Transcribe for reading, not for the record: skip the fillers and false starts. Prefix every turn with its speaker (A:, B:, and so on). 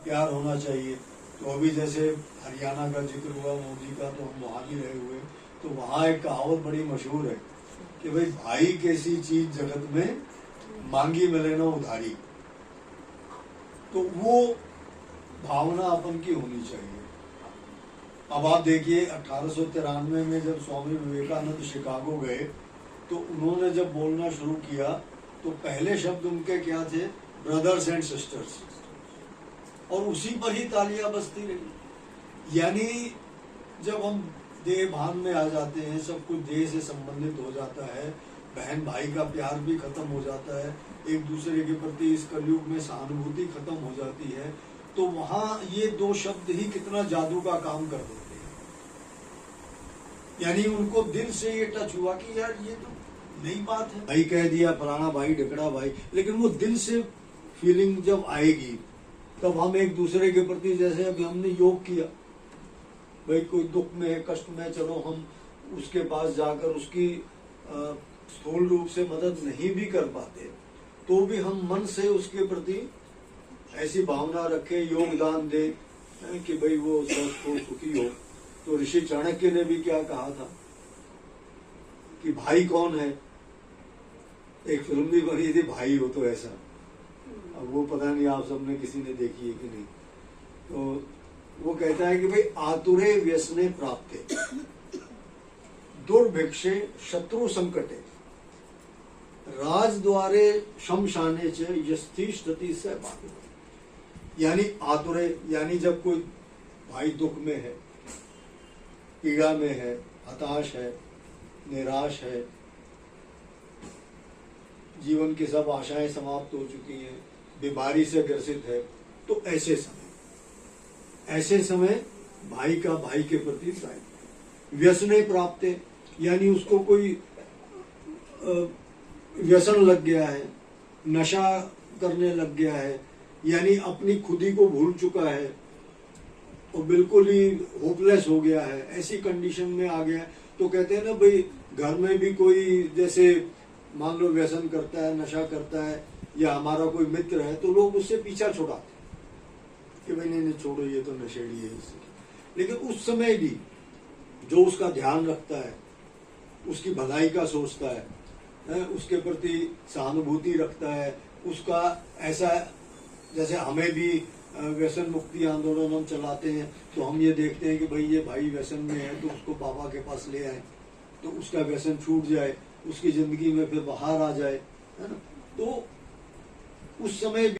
A: प्यार होना चाहिए। तो अभी जैसे हरियाणा का जिक्र हुआ, मोदी का, तो हम वहाँ भी रहे हुए, तो वहाँ एक कहावत बड़ी मशहूर है कि भाई भाई कैसी चीज जगत में मांगी मिले ना उधारी। तो वो भावना अपन की होनी चाहिए। अब आप देखिए 1893 में जब स्वामी विवेकानंद शिकागो गए, तो उन्होंने जब बोलना शुरू किया तो पहले शब्द उनके क्या थे? Brothers and sisters. और उसी पर ही तालियां बजती रही। यानी जब हम देह भान में आ जाते हैं, सब कुछ देह से संबंधित हो जाता है, बहन भाई का प्यार भी खत्म हो जाता है, एक दूसरे के प्रति इस कलयुग में सहानुभूति खत्म हो जाती है, तो वहां ये दो शब्द ही कितना जादू का काम कर देते हैं। यानी उनको दिल से ये टच हुआ कि यार ये तो नई बात है, भाई कह दिया, फलाना भाई, ढिकड़ा भाई, लेकिन वो दिल से फीलिंग जब आएगी तब हम एक दूसरे के प्रति, जैसे अभी हमने योग किया, भाई कोई दुख में, कष्ट में, चलो हम उसके पास जाकर उसकी स्थूल रूप से मदद नहीं भी कर पाते, तो भी हम मन से उसके प्रति ऐसी भावना रखें, योगदान दे कि भाई वो स्वस्थ हो, सुखी हो। तो ऋषि चाणक्य ने भी क्या कहा था कि भाई कौन है? एक फिल्म भी बनी थी, भाई हो तो ऐसा। अब वो पता नहीं आप सबने किसी ने देखी है कि नहीं। तो वो कहता है कि भाई आतुरे व्यसने प्राप्ते दुर्भिक्षे शत्रु संकटे राजद्वारे शमशाने च यस्तिष्ठति स भाग्यवान। यानी आतुरे, यानी जब कोई भाई दुख में है, पीड़ा में है, हताश है, निराश है, जीवन की सब आशाएं समाप्त हो चुकी हैं, बीमारी से ग्रसित है, तो ऐसे समय भाई का भाई के प्रति दायित्व। व्यसने प्राप्त, यानी उसको कोई व्यसन लग गया है, नशा करने लग गया है, यानी अपनी खुदी को भूल चुका है और बिल्कुल ही होपलेस हो गया है, ऐसी कंडीशन में आ गया है। तो कहते हैं ना भाई, घर में भी कोई जैसे मान लो व्यसन करता है, नशा करता है, या हमारा कोई मित्र है, तो लोग उससे पीछा छुड़ाते कि भाई नहीं छोड़ो, ये तो नशेड़ी है इससे। लेकिन उस समय भी जो उसका ध्यान रखता है, उसकी भलाई का सोचता है, उसके प्रति सहानुभूति रखता है, उसका ऐसा, जैसे हमें भी व्यसन मुक्ति आंदोलन हम चलाते हैं, तो हम ये देखते हैं कि भाई ये भाई व्यसन में है, तो उसको बाबा के पास ले आए, तो उसका व्यसन छूट जाए, उसकी जिंदगी में फिर बाहर आ जाए, है ना। तो उस समय